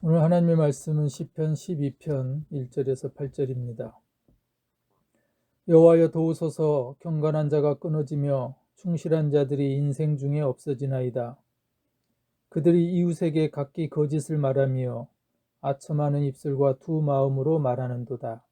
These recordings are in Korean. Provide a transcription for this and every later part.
오늘 하나님의 말씀은 시편 12편 1절에서 8절입니다. 여호와여 도우소서. 경건한 자가 끊어지며 충실한 자들이 인생 중에 없어지나이다. 그들이 이웃에게 각기 거짓을 말하며 아첨하는 입술과 두 마음으로 말하는도다.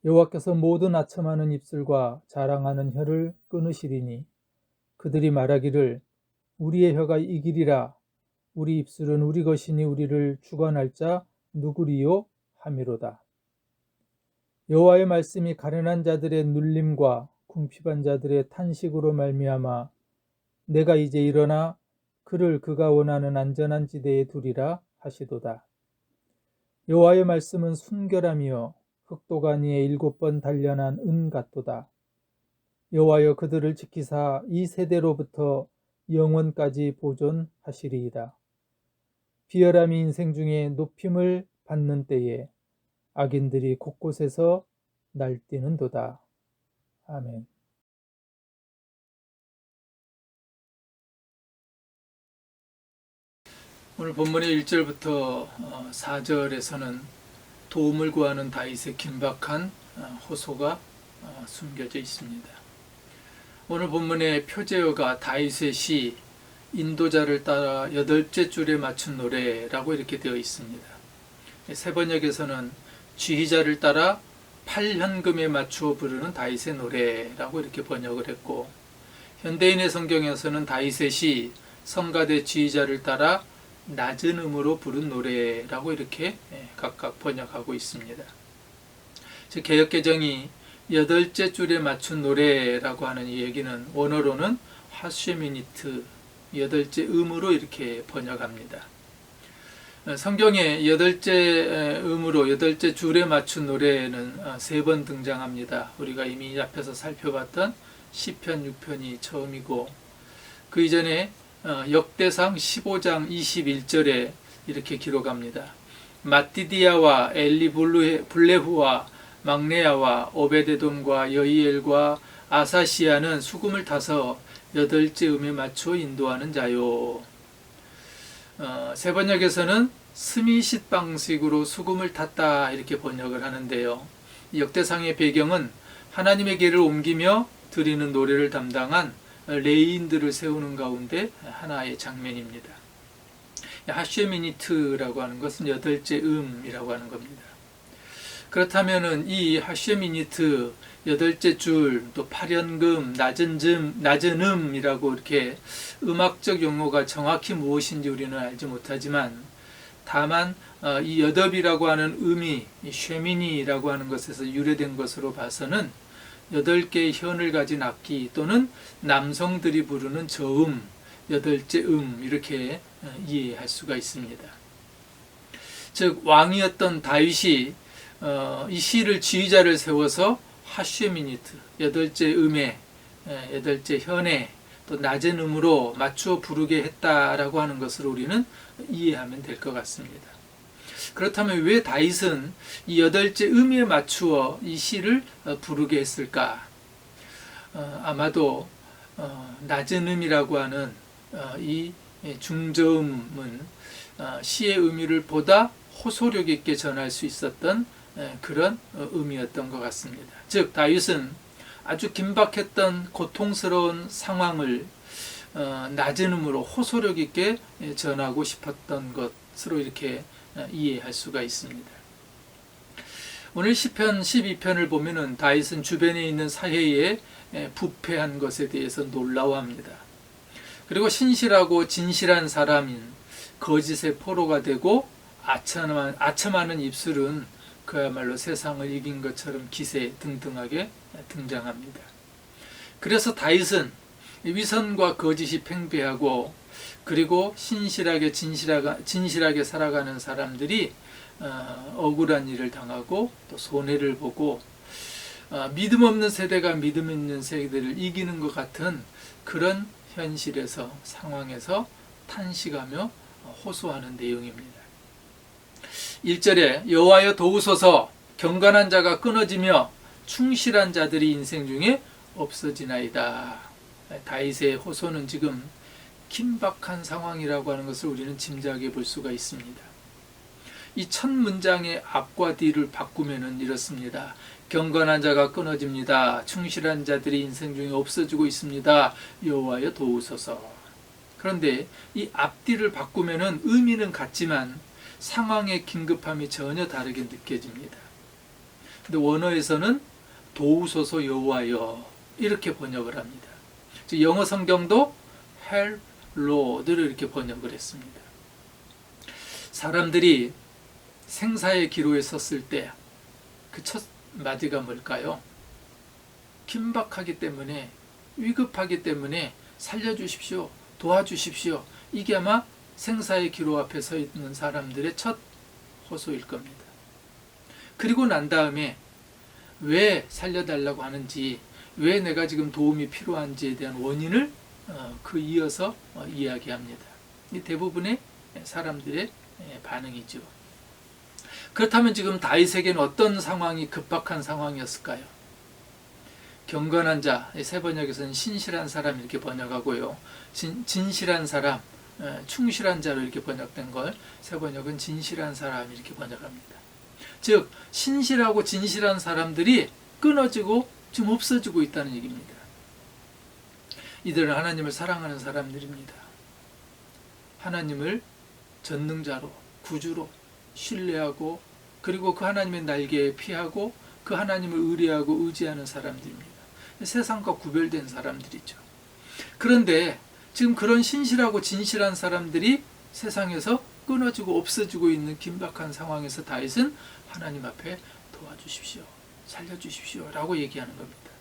여호와께서 모든 아첨하는 입술과 자랑하는 혀를 끊으시리니 그들이 말하기를 우리의 혀가 이기리라. 우리 입술은 우리 것이니 우리를 주관할 자 누구리요 하미로다. 여호와의 말씀이 가련한 자들의 눌림과 궁핍한 자들의 탄식으로 말미암아 내가 이제 일어나 그를 그가 원하는 안전한 지대에 두리라 하시도다. 여호와의 말씀은 순결하며 흑도가니에 7번 단련한 은 같도다. 여호와여 그들을 지키사 이 세대로부터 영원까지 보존하시리이다. 비열함이 인생 중에 높임을 받는 때에 악인들이 곳곳에서 날뛰는도다. 아멘. 오늘 본문의 1절부터 4절에서는 도움을 구하는 다윗의 긴박한 호소가 숨겨져 있습니다. 오늘 본문의 표제어가 다윗의 시 인도자를 따라 8째 줄에 맞춘 노래라고 이렇게 되어 있습니다. 세번역에서는 지휘자를 따라 8현금에 맞추어 부르는 다윗의 노래라고 이렇게 번역을 했고, 현대인의 성경에서는 다윗의 시 성가대 지휘자를 따라 낮은 음으로 부른 노래라고 이렇게 각각 번역하고 있습니다. 즉 개역개정이 8째 줄에 맞춘 노래라고 하는 이 얘기는 원어로는 하쉐미니트 8째 음으로 이렇게 번역합니다. 성경에 8째 음으로 8째 줄에 맞춘 노래는 3번 등장합니다. 우리가 이미 앞에서 살펴봤던 시편 6편이 처음이고, 그 이전에 역대상 15장 21절에 이렇게 기록합니다. 마띠디아와 엘리블레후와 막내야와 오베데돔과 여이엘과 아사시아는 수금을 타서 8째 음에 맞춰 인도하는 자요. 세번역에서는 스미싯 방식으로 수금을 탔다 이렇게 번역을 하는데요. 역대상의 배경은 하나님의 길을 옮기며 드리는 노래를 담당한 레위인들을 세우는 가운데 하나의 장면입니다. 하쉐미니트라고 하는 것은 8째 음이라고 하는 겁니다. 그렇다면은 이 하쉐미니트 8째 줄, 또 8현금, 낮은 음이라고 이렇게 음악적 용어가 정확히 무엇인지 우리는 알지 못하지만, 다만 이 여덟이라고 하는 음이 쉐미니라고 하는 것에서 유래된 것으로 봐서는 8개의 현을 가진 악기 또는 남성들이 부르는 저음, 8째 이렇게 이해할 수가 있습니다. 즉 왕이었던 다윗이 이 시를 지휘자를 세워서 하쉐미니트 8째 음에 8째 현에 또 낮은 음으로 맞추어 부르게 했다라고 하는 것을 우리는 이해하면 될 것 같습니다. 그렇다면 왜 다윗은 이 8째 음에 맞추어 이 시를 부르게 했을까? 아마도 낮은 음이라고 하는 이 중저음은 시의 의미를 보다 호소력 있게 전할 수 있었던 그런 의미였던 것 같습니다. 즉 다윗은 아주 긴박했던 고통스러운 상황을 낮은 음으로 호소력 있게 전하고 싶었던 것으로 이렇게 이해할 수가 있습니다. 오늘 시편 12편을 보면은 다윗은 주변에 있는 사회에 부패한 것에 대해서 놀라워합니다. 그리고 신실하고 진실한 사람인 거짓의 포로가 되고 아첨하는 입술은 그야말로 세상을 이긴 것처럼 기세 등등하게 등장합니다. 그래서 다윗은 위선과 거짓이 팽배하고, 그리고 진실하게 살아가는 사람들이 억울한 일을 당하고 또 손해를 보고 믿음 없는 세대가 믿음 있는 세대를 이기는 것 같은 그런 현실에서, 상황에서 탄식하며 호소하는 내용입니다. 1절에 여호와여 도우소서. 경건한 자가 끊어지며 충실한 자들이 인생 중에 없어지나이다. 다윗의 호소는 지금 긴박한 상황이라고 하는 것을 우리는 짐작해 볼 수가 있습니다. 이 첫 문장의 앞과 뒤를 바꾸면은 이렇습니다. 경건한 자가 끊어집니다. 충실한 자들이 인생 중에 없어지고 있습니다. 여호와여 도우소서. 그런데 이 앞뒤를 바꾸면은 의미는 같지만 상황의 긴급함이 전혀 다르게 느껴집니다. 근데 원어에서는 도우소서 여호와여 이렇게 번역을 합니다. 즉 영어 성경도 help Lord를 이렇게 번역을 했습니다. 사람들이 생사의 기로에 섰을 때 그 첫 마디가 뭘까요? 긴박하기 때문에, 위급하기 때문에 살려주십시오, 도와주십시오. 이게 아마 생사의 기로 앞에 서 있는 사람들의 첫 호소일 겁니다. 그리고 난 다음에 왜 살려달라고 하는지, 왜 내가 지금 도움이 필요한지에 대한 원인을 그 이어서 이야기합니다. 이 대부분의 사람들의 반응이죠. 그렇다면 지금 다윗에게는 어떤 상황이 급박한 상황이었을까요? 경건한 자, 세 번역에서는 신실한 사람 이렇게 번역하고요. 진실한 사람, 충실한 자로 이렇게 번역된 걸 세 번역은 진실한 사람 이렇게 번역합니다. 즉 신실하고 진실한 사람들이 끊어지고 지금 없어지고 있다는 얘기입니다. 이들은 하나님을 사랑하는 사람들입니다. 하나님을 전능자로, 구주로 신뢰하고 그리고 그 하나님의 날개에 피하고 그 하나님을 의뢰하고 의지하는 사람들입니다. 세상과 구별된 사람들이죠. 그런데 지금 그런 신실하고 진실한 사람들이 세상에서 끊어지고 없어지고 있는 긴박한 상황에서 다윗은 하나님 앞에 도와주십시오, 살려주십시오 라고 얘기하는 겁니다.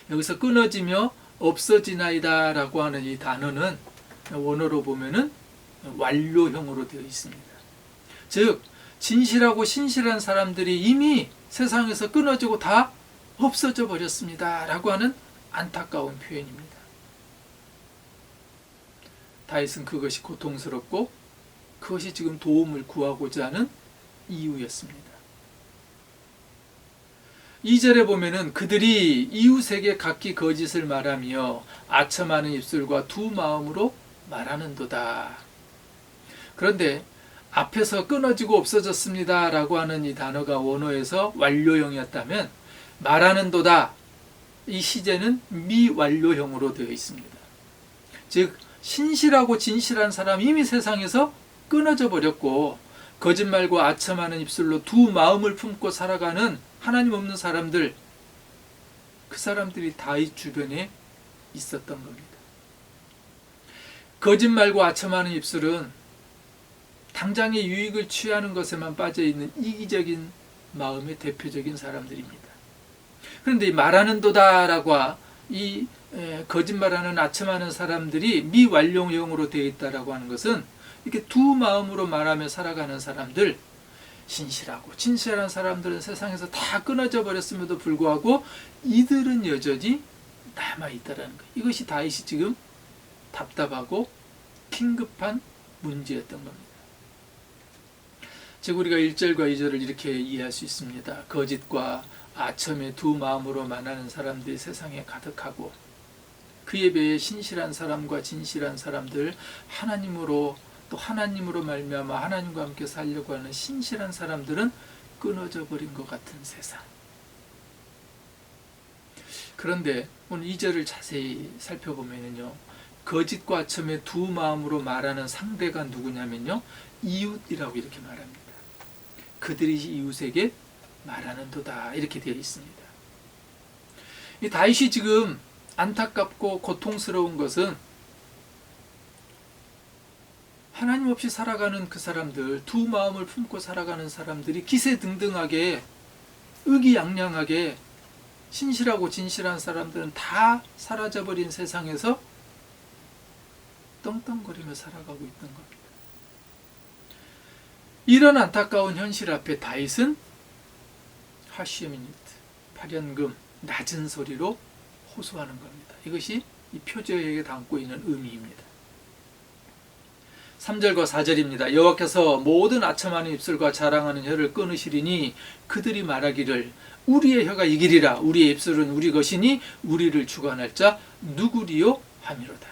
여기서 끊어지며 없어지나이다 라고 하는 이 단어는 원어로 보면은 완료형으로 되어 있습니다. 즉 진실하고 신실한 사람들이 이미 세상에서 끊어지고 다 없어져 버렸습니다 라고 하는 안타까운 표현입니다. 다윗은 그것이 고통스럽고 그것이 지금 도움을 구하고자 하는 이유였습니다. 2절에 보면은 그들이 이웃에게 각기 거짓을 말하며 아첨하는 입술과 두 마음으로 말하는도다. 그런데 앞에서 끊어지고 없어졌습니다 라고 하는 이 단어가 원어에서 완료형이었다면 말하는도다 이 시제는 미완료형으로 되어 있습니다. 즉 신실하고 진실한 사람 이미 세상에서 끊어져 버렸고 거짓말과 아첨하는 입술로 두 마음을 품고 살아가는 하나님 없는 사람들, 그 사람들이 다윗 주변에 있었던 겁니다. 거짓말과 아첨하는 입술은 당장의 유익을 취하는 것에만 빠져있는 이기적인 마음의 대표적인 사람들입니다. 그런데 이 말하는도다라고 이 거짓말하는 아첨하는 사람들이 미완료형으로 되어 있다라고 하는 것은 이렇게 두 마음으로 말하며 살아가는 사람들, 신실하고 진실한 사람들은 세상에서 다 끊어져 버렸음에도 불구하고 이들은 여전히 남아있다라는 거예요. 이것이 다윗이 지금 답답하고 긴급한 문제였던 겁니다. 즉 우리가 1절과 2절을 이렇게 이해할 수 있습니다. 거짓과 아첨의 두 마음으로 만나는 사람들이 세상에 가득하고 그에 비해 신실한 사람과 진실한 사람들, 하나님으로 또 하나님으로 말미암아 하나님과 함께 살려고 하는 신실한 사람들은 끊어져 버린 것 같은 세상. 그런데 오늘 2절을 자세히 살펴보면요, 거짓과 아첨의 두 마음으로 말하는 상대가 누구냐면요, 이웃이라고 이렇게 말합니다. 그들이 이웃에게 말하는도다 이렇게 되어 있습니다. 이 다윗이 지금 안타깝고 고통스러운 것은 하나님 없이 살아가는 그 사람들, 두 마음을 품고 살아가는 사람들이 기세등등하게 의기양양하게 신실하고 진실한 사람들은 다 사라져버린 세상에서 떵떵거리며 살아가고 있던 겁니다. 이런 안타까운 현실 앞에 다윗은 하시미니트, 발연금, 낮은 소리로 호소하는 겁니다. 이것이 이 표제에 담고 있는 의미입니다. 3절과 4절입니다. 여호와께서 모든 아첨하는 입술과 자랑하는 혀를 끊으시리니 그들이 말하기를 우리의 혀가 이기리라. 우리의 입술은 우리 것이니 우리를 주관할 자 누구리요 하미로다.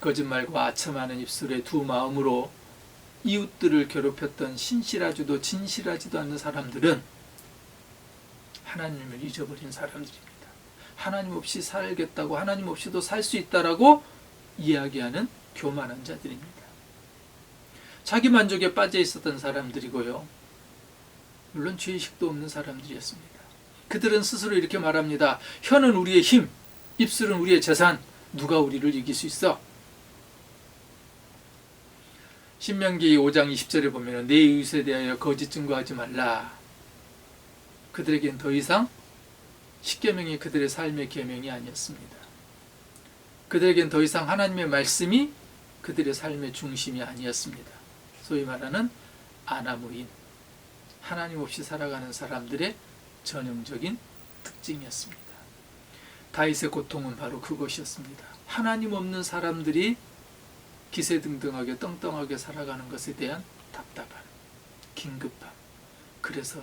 거짓말과 아첨하는 입술의 두 마음으로 이웃들을 괴롭혔던 신실하지도 진실하지도 않는 사람들은 하나님을 잊어버린 사람들입니다. 하나님 없이 살겠다고, 하나님 없이도 살 수 있다라고 이야기하는 교만한 자들입니다. 자기 만족에 빠져 있었던 사람들이고요. 물론 죄의식도 없는 사람들이었습니다. 그들은 스스로 이렇게 말합니다. 혀는 우리의 힘, 입술은 우리의 재산, 누가 우리를 이길 수 있어? 신명기 5장 20절에 보면 내 이웃에 대하여 거짓 증거하지 말라. 그들에겐 더 이상 십계명이 그들의 삶의 계명이 아니었습니다. 그들에겐 더 이상 하나님의 말씀이 그들의 삶의 중심이 아니었습니다. 소위 말하는 아나무인, 하나님 없이 살아가는 사람들의 전형적인 특징이었습니다. 다윗의 고통은 바로 그것이었습니다. 하나님 없는 사람들이 기세등등하게 떵떵하게 살아가는 것에 대한 답답함, 긴급함. 그래서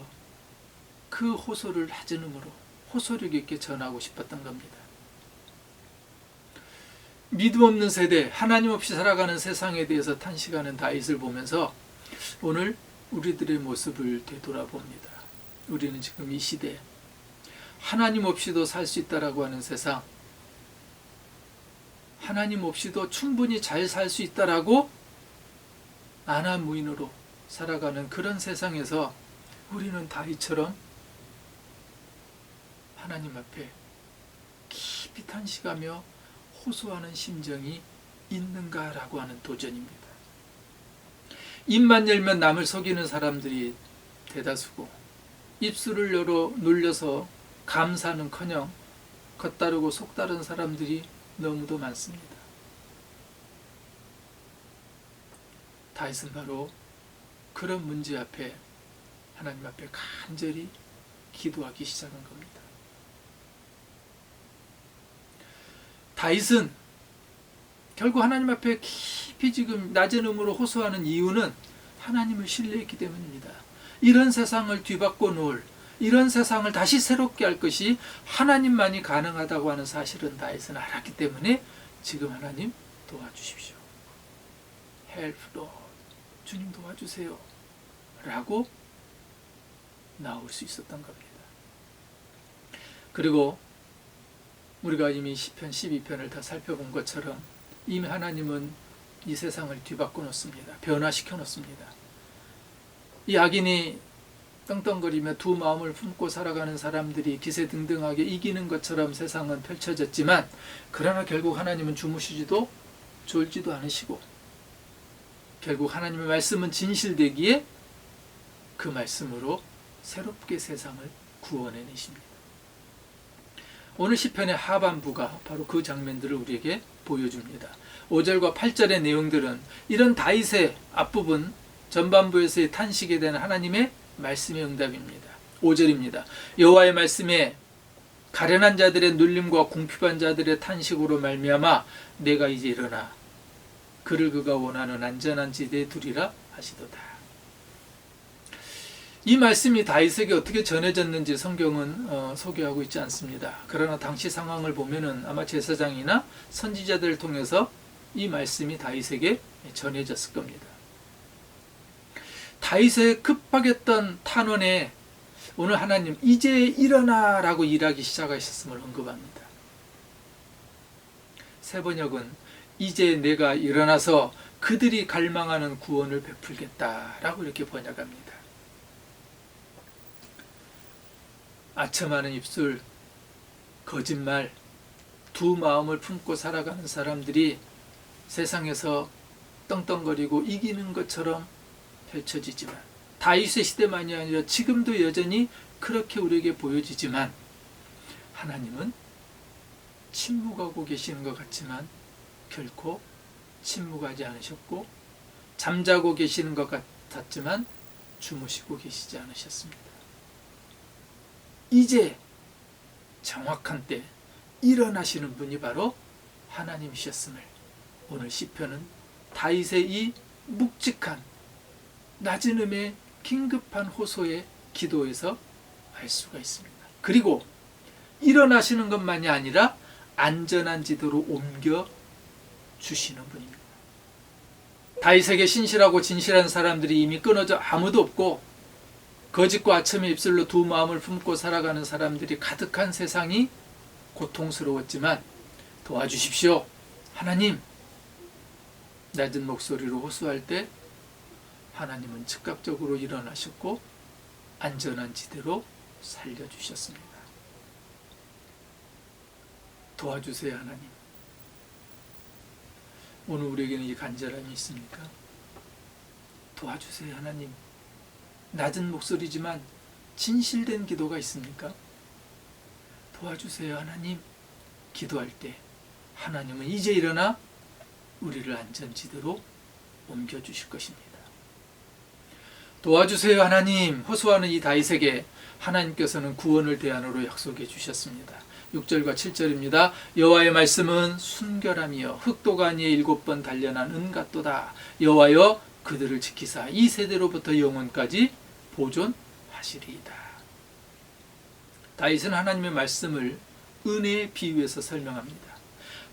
그 호소를 낮은 음으로 호소력 있게 전하고 싶었던 겁니다. 믿음 없는 세대, 하나님 없이 살아가는 세상에 대해서 탄식하는 다윗을 보면서 오늘 우리들의 모습을 되돌아봅니다. 우리는 지금 이 시대에 하나님 없이도 살 수 있다라고 하는 세상, 하나님 없이도 충분히 잘 살 수 있다라고 아나무인으로 살아가는 그런 세상에서 우리는 다윗처럼 하나님 앞에 깊이 탄식하며 호소하는 심정이 있는가라고 하는 도전입니다. 입만 열면 남을 속이는 사람들이 대다수고 입술을 열어 놀려서 감사는커녕 겉다르고 속다른 사람들이 너무도 많습니다. 다윗은 바로 그런 문제 앞에 하나님 앞에 간절히 기도하기 시작한 겁니다. 다윗은 결국 하나님 앞에 깊이 지금 낮은 음으로 호소하는 이유는 하나님을 신뢰했기 때문입니다. 이런 세상을 뒤바꿔 놓을, 이런 세상을 다시 새롭게 할 것이 하나님만이 가능하다고 하는 사실은 다윗은 알았기 때문에 지금 하나님 도와주십시오. Help Lord. 주님 도와주세요. 라고 나올 수 있었던 겁니다. 그리고 우리가 이미 시편 12편을 다 살펴본 것처럼 이미 하나님은 이 세상을 뒤바꿔 놓습니다. 변화시켜 놓습니다. 이 악인이 떵떵거리며 두 마음을 품고 살아가는 사람들이 기세등등하게 이기는 것처럼 세상은 펼쳐졌지만, 그러나 결국 하나님은 주무시지도 졸지도 않으시고 결국 하나님의 말씀은 진실되기에 그 말씀으로 새롭게 세상을 구원해내십니다. 오늘 시편의 하반부가 바로 그 장면들을 우리에게 보여줍니다. 5절과 8절의 내용들은 이런 다윗의 앞부분 전반부에서의 탄식에 대한 하나님의 말씀의 응답입니다. 5절입니다. 여호와의 말씀에 가련한 자들의 눌림과 궁핍한 자들의 탄식으로 말미암아 내가 이제 일어나 그를 그가 원하는 안전한 지대에 두리라 하시도다. 이 말씀이 다윗에게 어떻게 전해졌는지 성경은 소개하고 있지 않습니다. 그러나 당시 상황을 보면은 아마 제사장이나 선지자들을 통해서 이 말씀이 다윗에게 전해졌을 겁니다. 다윗의 급박했던 탄원에 오늘 하나님 이제 일어나라고 일하기 시작하셨음을 언급합니다. 새번역은 이제 내가 일어나서 그들이 갈망하는 구원을 베풀겠다라고 이렇게 번역합니다. 아첨하는 입술, 거짓말, 두 마음을 품고 살아가는 사람들이 세상에서 떵떵거리고 이기는 것처럼 펼쳐지지만, 다윗의 시대만이 아니라 지금도 여전히 그렇게 우리에게 보여지지만, 하나님은 침묵하고 계시는 것 같지만 결코 침묵하지 않으셨고, 잠자고 계시는 것 같았지만 주무시고 계시지 않으셨습니다. 이제 정확한 때 일어나시는 분이 바로 하나님이셨음을 오늘 시편은 다윗의 이 묵직한 낮은 음의 긴급한 호소의 기도에서 알 수가 있습니다. 그리고 일어나시는 것만이 아니라 안전한 지도로 옮겨 주시는 분입니다. 다윗에게 신실하고 진실한 사람들이 이미 끊어져 아무도 없고 거짓과 아첨의 입술로 두 마음을 품고 살아가는 사람들이 가득한 세상이 고통스러웠지만 도와주십시오. 하나님. 낮은 목소리로 호소할 때 하나님은 즉각적으로 일어나셨고 안전한 지대로 살려주셨습니다. 도와주세요, 하나님. 오늘 우리에게는 이 간절함이 있습니까? 도와주세요, 하나님. 낮은 목소리지만 진실된 기도가 있습니까? 도와주세요, 하나님. 기도할 때 하나님은 이제 일어나 우리를 안전지대로 옮겨주실 것입니다. 도와주세요, 하나님. 호소하는 이 다윗에게 하나님께서는 구원을 대안으로 약속해 주셨습니다. 6절과 7절입니다. 여호와의 말씀은 순결함이여 흑도가니에 7번 단련한 은 같도다. 여호와여 그들을 지키사 이 세대로부터 영원까지 보존하시리이다. 다윗은 하나님의 말씀을 은혜에 비유해서 설명합니다.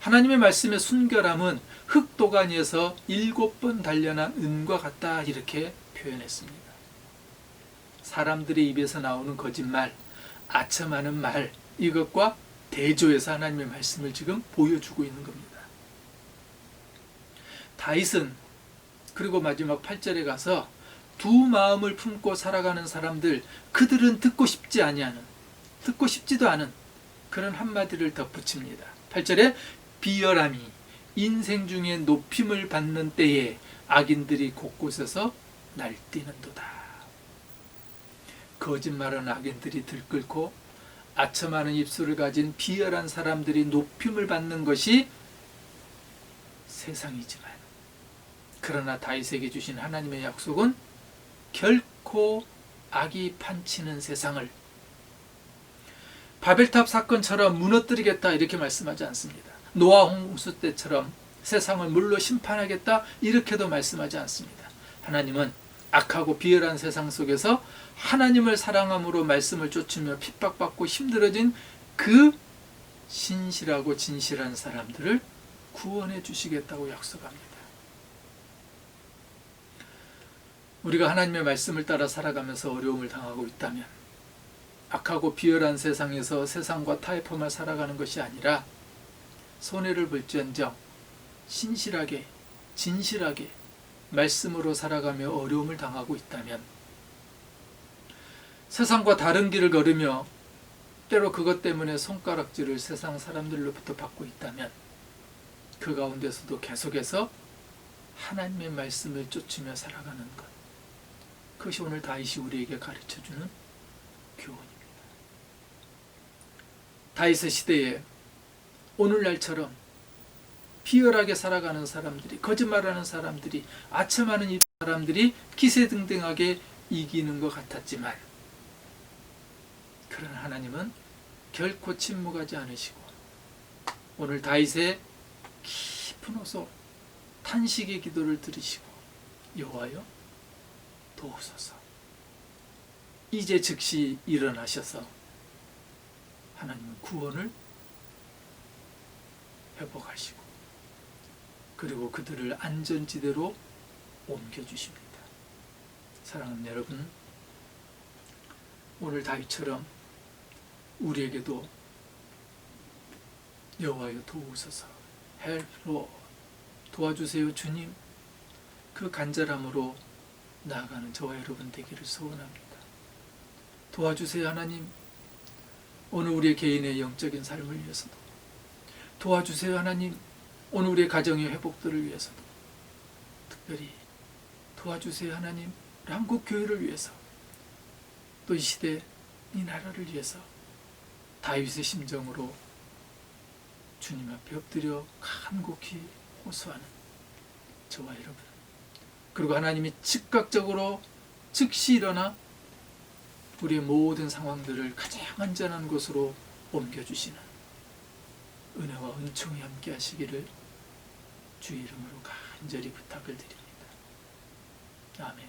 하나님의 말씀의 순결함은 흑도가니에서 7번 단련한 은과 같다, 이렇게 표현했습니다. 사람들의 입에서 나오는 거짓말, 아첨하는 말, 이것과 대조해서 하나님의 말씀을 지금 보여주고 있는 겁니다. 다윗은 그리고 마지막 8절에 가서 두 마음을 품고 살아가는 사람들, 그들은 듣고 싶지도 않은 그런 한마디를 덧붙입니다. 8절에 비열함이 인생 중에 높임을 받는 때에 악인들이 곳곳에서 날뛰는도다. 거짓말하는 악인들이 들끓고 아첨하는 입술을 가진 비열한 사람들이 높임을 받는 것이 세상이지만, 그러나 다윗에게 주신 하나님의 약속은 결코 악이 판치는 세상을 바벨탑 사건처럼 무너뜨리겠다, 이렇게 말씀하지 않습니다. 노아 홍수 때처럼 세상을 물로 심판하겠다, 이렇게도 말씀하지 않습니다. 하나님은 악하고 비열한 세상 속에서 하나님을 사랑함으로 말씀을 쫓으며 핍박받고 힘들어진 그 신실하고 진실한 사람들을 구원해 주시겠다고 약속합니다. 우리가 하나님의 말씀을 따라 살아가면서 어려움을 당하고 있다면 악하고 비열한 세상에서 세상과 타협하며 살아가는 것이 아니라 손해를 볼지언정 신실하게 진실하게 말씀으로 살아가며 어려움을 당하고 있다면, 세상과 다른 길을 걸으며 때로 그것 때문에 손가락질을 세상 사람들로부터 받고 있다면, 그 가운데서도 계속해서 하나님의 말씀을 쫓으며 살아가는 것, 그것이 오늘 다윗이 우리에게 가르쳐주는 교훈입니다. 다윗의 시대에 오늘날처럼 비열하게 살아가는 사람들이, 거짓말하는 사람들이, 아첨하는 사람들이 기세등등하게 이기는 것 같았지만, 그러나 하나님은 결코 침묵하지 않으시고 오늘 다윗의 깊은 호소, 탄식의 기도를 들으시고 여호와여 도우소서, 이제 즉시 일어나셔서 하나님은 구원을 회복하시고 그리고 그들을 안전지대로 옮겨주십니다. 사랑하는 여러분, 오늘 다윗처럼 우리에게도 여호와여 도우소서, Help Lord, 도와주세요 주님, 그 간절함으로 나아가는 저와 여러분 되기를 소원합니다. 도와주세요 하나님. 오늘 우리의 개인의 영적인 삶을 위해서도 도와주세요 하나님. 오늘 우리의 가정의 회복들을 위해서도 특별히 도와주세요 하나님. 한국 교회를 위해서, 또 이 시대 이 나라를 위해서 다윗의 심정으로 주님 앞에 엎드려 간곡히 호소하는 저와 여러분, 그리고 하나님이 즉각적으로 즉시 일어나 우리의 모든 상황들을 가장 안전한 곳으로 옮겨주시는 은혜와 은총이 함께 하시기를 주의 이름으로 간절히 부탁을 드립니다. 아멘.